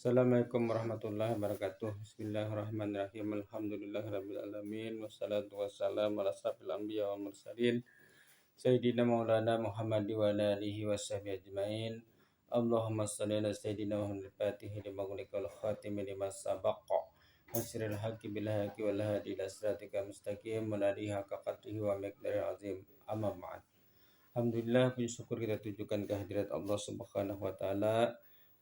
Assalamualaikum warahmatullahi wabarakatuh. Bismillahirrahmanirrahim. Alhamdulillahirabbil alamin wassalatu wassalamu ala asrofil anbiya wal mursalin sayyidina maulana Muhammad wa ala alihi washabihi ajmain. Allahumma shalli ala sayyidina Muhammadil fatihi lima ughliqa wal khatimi lima sabaqa nasril haqqi bil haqqi wal hadi ila siratikal mustaqim wa alihi haqqa qadrihi wa miqdaril azim. Amma ba'd. Alhamdulillah, puji syukur kita tujukan kehadirat Allah Subhanahu wa taala.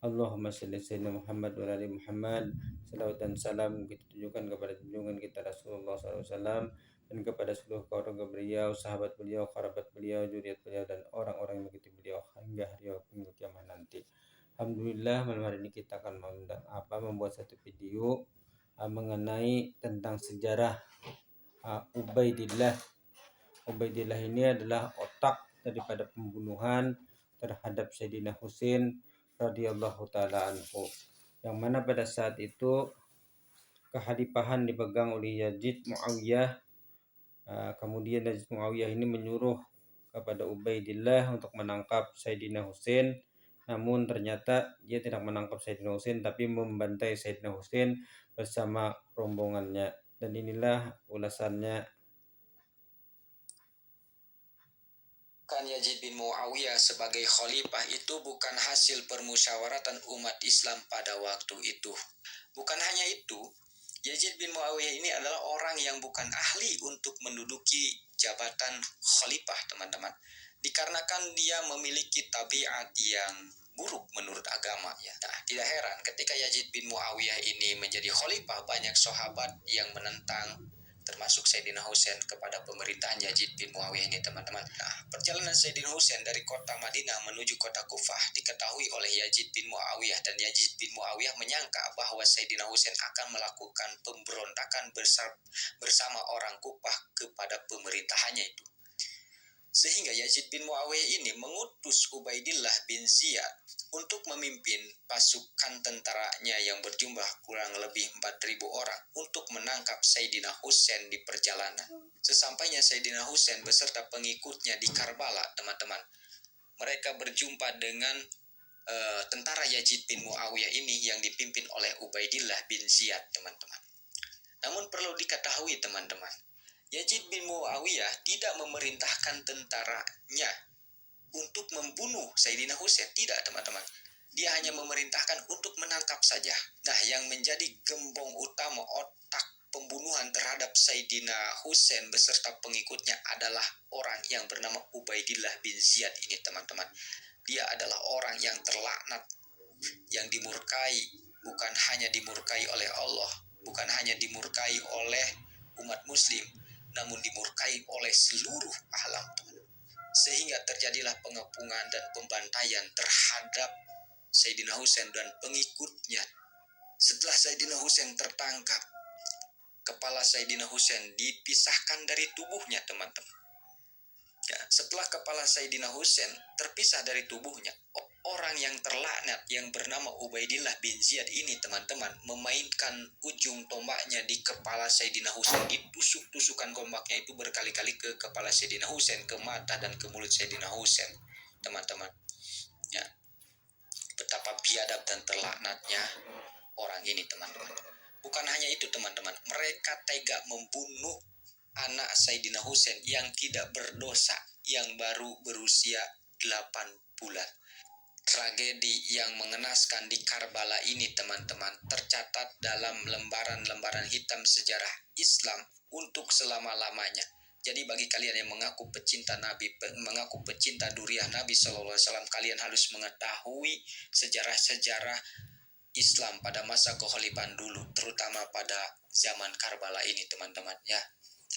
Allahumma shalli sayyidina Muhammad wa ali Muhammad. Salawat dan salam kita tujukan kepada junjungan kita Rasulullah SAW dan kepada seluruh keluarga beliau, sahabat beliau, kerabat beliau, zuriat beliau dan orang-orang yang mengikuti beliau hingga hari kiamat nanti. Alhamdulillah, malam hari ini kita akan membuat satu video mengenai tentang sejarah Ubaidillah. Ubaidillah ini adalah otak daripada pembunuhan terhadap Sayyidina Husain radhiyallahu taala anhu, yang mana pada saat itu kekhalifahan dipegang oleh Yazid Muawiyah. Kemudian Yazid Muawiyah ini menyuruh kepada Ubaidillah untuk menangkap Sayyidina Husain, namun ternyata dia tidak menangkap Sayyidina Husain tapi membantai Sayyidina Husain bersama rombongannya. Dan inilah ulasannya. Yazid bin Muawiyah sebagai khalifah itu bukan hasil permusyawaratan umat Islam pada waktu itu. Bukan hanya itu, Yazid bin Muawiyah ini adalah orang yang bukan ahli untuk menduduki jabatan khalifah, teman-teman. Dikarenakan dia memiliki tabiat yang buruk menurut agama, ya. Nah, tidak heran ketika Yazid bin Muawiyah ini menjadi khalifah, banyak sahabat yang menentang, termasuk Sayyidina Husain, kepada pemerintahan Yazid bin Muawiyah ini, teman-teman. Nah, perjalanan Sayyidina Husain dari kota Madinah menuju kota Kufah diketahui oleh Yazid bin Muawiyah, dan Yazid bin Muawiyah menyangka bahwa Sayyidina Husain akan melakukan pemberontakan bersama orang Kufah kepada pemerintahannya itu. Sehingga Yazid bin Muawiyah ini mengutus Ubaidillah bin Ziyad untuk memimpin pasukan tentaranya yang berjumlah kurang lebih 4.000 orang untuk menangkap Sayyidina Husain di perjalanan. Sesampainya Sayyidina Husain beserta pengikutnya di Karbala, teman-teman, mereka berjumpa dengan tentara Yazid bin Muawiyah ini yang dipimpin oleh Ubaidillah bin Ziyad, teman-teman. Namun perlu diketahui, teman-teman, Yazid bin Muawiyah tidak memerintahkan tentaranya untuk membunuh Sayyidina Husain. Tidak, teman-teman. Dia hanya memerintahkan untuk menangkap saja. Nah, yang menjadi gembong utama otak pembunuhan terhadap Sayyidina Husain beserta pengikutnya adalah orang yang bernama Ubaidillah bin Ziyad ini, teman-teman. Dia adalah orang yang terlaknat, yang dimurkai, bukan hanya dimurkai oleh Allah, bukan hanya dimurkai oleh umat muslim, namun dimurkai oleh seluruh alam. Sehingga terjadilah pengepungan dan pembantaian terhadap Sayyidina Husain dan pengikutnya. Setelah Sayyidina Husain tertangkap, kepala Sayyidina Husain dipisahkan dari tubuhnya, teman-teman. Ya, setelah kepala Sayyidina Husain terpisah dari tubuhnya, orang yang terlaknat yang bernama Ubaidillah bin Ziyad ini, teman-teman, memainkan ujung tombaknya di kepala Sayyidina Husain. Ditusuk-tusukan tombaknya itu berkali-kali ke kepala Sayyidina Husain, ke mata dan ke mulut Sayyidina Husain, teman-teman. Ya, betapa biadab dan terlaknatnya orang ini, teman-teman. Bukan hanya itu, teman-teman, mereka tega membunuh anak Sayyidina Husain yang tidak berdosa, yang baru berusia 8 bulan. Tragedi yang mengenaskan di Karbala ini, teman-teman, tercatat dalam lembaran-lembaran hitam sejarah Islam untuk selama-lamanya. Jadi bagi kalian yang mengaku pecinta Nabi, mengaku pecinta duriah Nabi SAW, kalian harus mengetahui sejarah-sejarah Islam pada masa kekhalifahan dulu, terutama pada zaman Karbala ini, teman-teman, ya.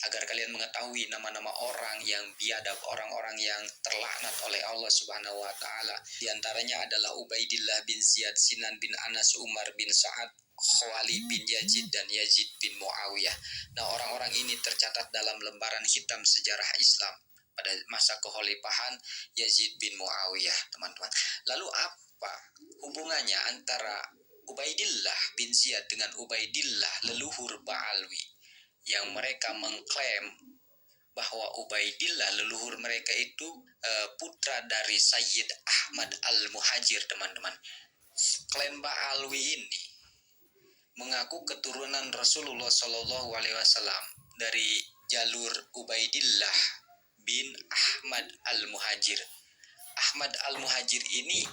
Agar kalian mengetahui nama-nama orang yang biadab, orang-orang yang terlaknat oleh Allah Subhanahu wa taala. Di antaranya adalah Ubaidillah bin Ziyad, Sinan bin Anas, Umar bin Sa'ad, Khalid bin Yazid, dan Yazid bin Muawiyah. Nah, orang-orang ini tercatat dalam lembaran hitam sejarah Islam pada masa kekhalifahan Yazid bin Muawiyah, teman-teman. Lalu apa hubungannya antara Ubaidillah bin Ziyad dengan Ubaidillah leluhur Ba'alwi, yang mereka mengklaim bahwa Ubaidillah leluhur mereka itu putra dari Sayyid Ahmad al-Muhajir, teman-teman. Klan Ba'alwi ini mengaku keturunan Rasulullah Shallallahu Alaihi Wasallam dari jalur Ubaidillah bin Ahmad al-Muhajir. Ahmad al-Muhajir ini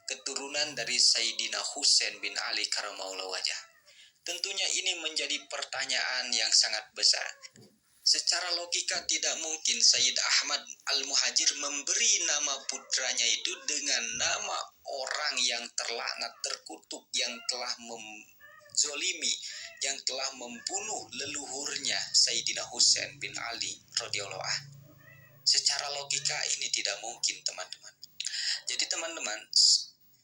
keturunan dari Sayyidina Husain bin Ali karramallahu wajhah. Tentunya ini menjadi pertanyaan yang sangat besar. Secara logika tidak mungkin Sayyid Ahmad al-Muhajir memberi nama putranya itu dengan nama orang yang terlaknat, terkutuk, yang telah menzolimi, yang telah membunuh leluhurnya Sayyidina Husain bin Ali radhiyallahu anh. Secara logika ini tidak mungkin, teman-teman. Jadi teman-teman,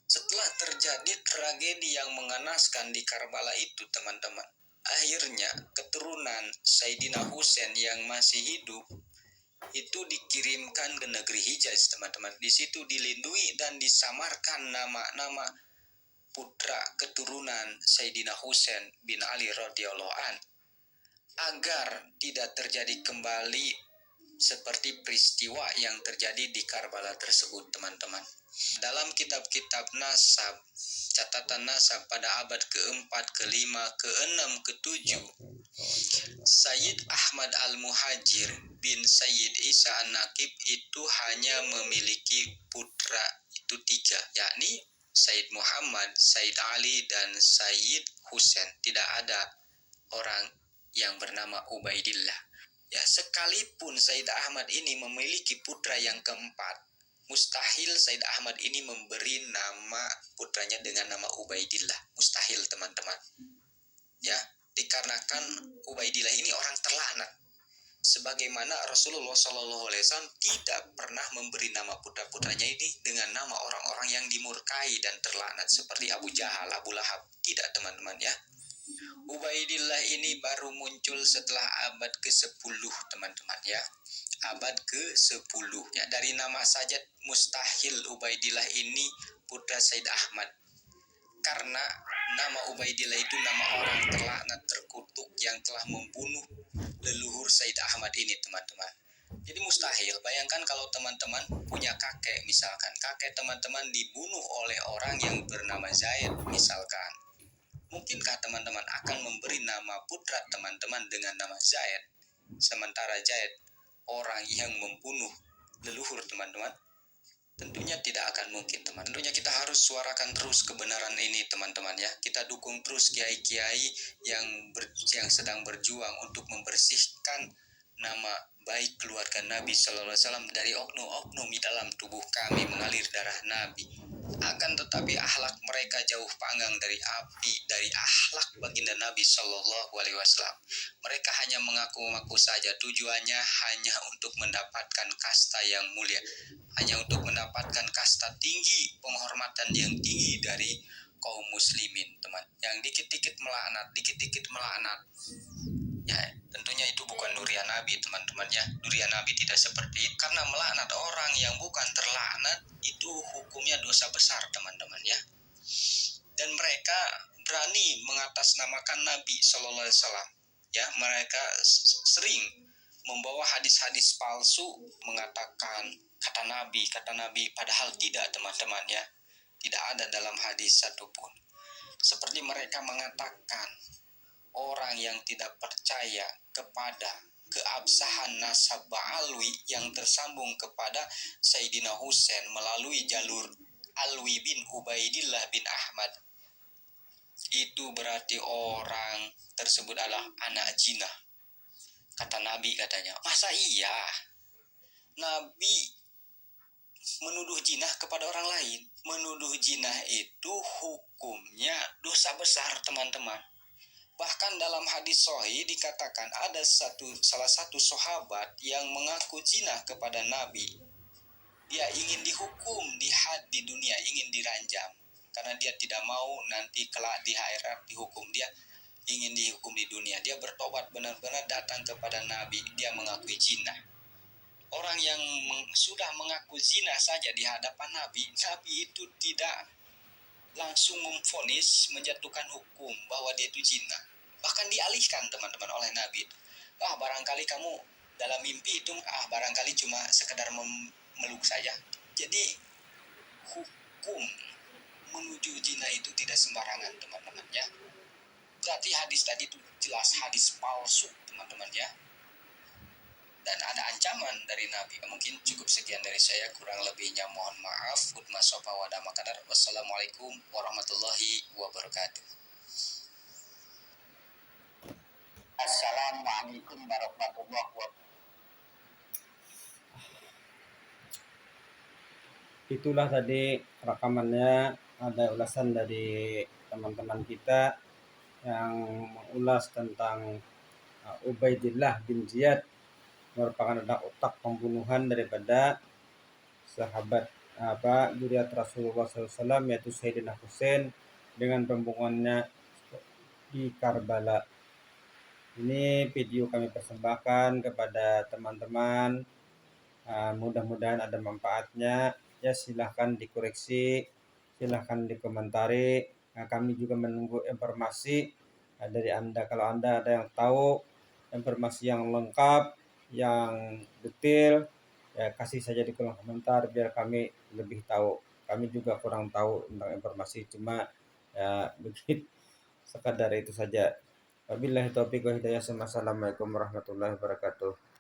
setelah terjadi tragedi yang mengenaskan di Karbala itu, teman-teman, akhirnya keturunan Sayyidina Husain yang masih hidup itu dikirimkan ke negeri Hijaz, teman-teman. Di situ dilindungi dan disamarkan nama-nama putra keturunan Sayyidina Husain bin Ali radhiyallahu an, agar tidak terjadi kembali seperti peristiwa yang terjadi di Karbala tersebut, teman-teman. Dalam kitab-kitab nasab, catatan nasab pada abad ke-4, ke-5, ke-6, ke-7, Sayyid Ahmad al-Muhajir bin Sayyid Isa an-Naqib itu hanya memiliki putra itu 3, yakni Sayyid Muhammad, Sayyid Ali, dan Sayyid Husain. Tidak ada orang yang bernama Ubaidillah. Ya, sekalipun Sayyid Ahmad ini memiliki putra yang keempat, mustahil Sayyid Ahmad ini memberi nama putranya dengan nama Ubaidillah. Mustahil, teman-teman. Ya, dikarenakan Ubaidillah ini orang terlaknat. Sebagaimana Rasulullah SAW tidak pernah memberi nama putra-putranya ini dengan nama orang-orang yang dimurkai dan terlaknat seperti Abu Jahal, Abu Lahab. Tidak, teman-teman, ya. Ubaidillah ini baru muncul setelah abad ke-10, teman-teman, ya. Abad ke-10. Ya, dari nama saja mustahil Ubaidillah ini putra Said Ahmad. Karena nama Ubaidillah itu nama orang terlaknat, terkutuk, yang telah membunuh leluhur Said Ahmad ini, teman-teman. Jadi mustahil. Bayangkan kalau teman-teman punya kakek, misalkan kakek teman-teman dibunuh oleh orang yang bernama Zaid, misalkan. Mungkinkah teman-teman akan memberi nama putra teman-teman dengan nama Zaid, sementara Zaid orang yang membunuh leluhur teman-teman? Tentunya tidak akan mungkin, teman. Tentunya kita harus suarakan terus kebenaran ini, teman-teman, ya. Kita dukung terus kiai-kiai yang sedang berjuang untuk membersihkan nama baik keluarga Nabi Sallallahu Alaihi Wasallam dari oknum-oknum di dalam tubuh kami mengalir darah Nabi. Akan tetapi akhlak mereka jauh panggang dari api, dari akhlak baginda Nabi Sallallahu Alaihi Wasallam. Mereka hanya mengaku-ngaku saja, tujuannya hanya untuk mendapatkan kasta yang mulia, hanya untuk mendapatkan kasta tinggi, penghormatan yang tinggi dari kaum muslimin, teman. Yang dikit-dikit melaknat. Ya, tentunya itu bukan durian Nabi, teman-teman, ya. Durian Nabi tidak seperti itu. Karena melaknat orang yang bukan terlaknat itu hukumnya dosa besar, teman-teman, ya. Dan mereka berani mengatasnamakan Nabi Sallallahu Alaihi Wasallam. Ya, mereka sering membawa hadis-hadis palsu mengatakan kata Nabi, padahal tidak, teman-teman, ya. Tidak ada dalam hadis satupun. Seperti mereka mengatakan orang yang tidak percaya kepada keabsahan nasab Ba'alwi yang tersambung kepada Sayyidina Husain melalui jalur Alwi bin Ubaidillah bin Ahmad, itu berarti orang tersebut adalah anak jinah. Kata Nabi, katanya, masa iya Nabi menuduh jinah kepada orang lain? Menuduh jinah itu hukumnya dosa besar, teman-teman. Bahkan dalam hadis sahih dikatakan ada salah satu sahabat yang mengaku zina kepada Nabi. Dia ingin dihukum di dunia, ingin diranjam. Karena dia tidak mau nanti kelak di akhirat dihukum. Dia ingin dihukum di dunia. Dia bertobat benar-benar datang kepada Nabi. Dia mengakui zina. Orang yang sudah mengaku zina saja di hadapan Nabi, Nabi itu tidak langsung memvonis, menjatuhkan hukum bahwa dia itu zina. Bahkan dialihkan, teman-teman, oleh Nabi itu. Barangkali kamu dalam mimpi itu, barangkali cuma sekedar memeluk saja. Jadi hukum menuju zina itu tidak sembarangan, teman-teman ya. Berarti hadis tadi itu jelas hadis palsu, teman-teman ya. Dan ada ancaman dari Nabi. Mungkin cukup sekian dari saya, kurang lebihnya mohon maaf. Hudma sofa wa dama qadar. Wassalamualaikum warahmatullahi wabarakatuh. Assalamualaikum warahmatullahi wabarakatuh. Itulah tadi rekamannya, ada ulasan dari teman-teman kita yang mengulas tentang Ubaidillah bin Ziyad merupakan ada otak pembunuhan daripada sahabat zuriat Rasulullah SAW, yaitu Sayyidina Husain, dengan pembunuhannya di Karbala. Ini video kami persembahkan kepada teman-teman, mudah-mudahan ada manfaatnya. Ya, silahkan dikoreksi, silahkan dikomentari. Kami juga menunggu informasi dari Anda. Kalau Anda ada yang tahu informasi yang lengkap, yang detail, ya kasih saja di kolom komentar biar kami lebih tahu. Kami juga kurang tahu tentang informasi, cuma ya begitu, sekadar itu saja. Wabillahi taufiq wa hidayah. Assalamualaikum warahmatullahi wabarakatuh.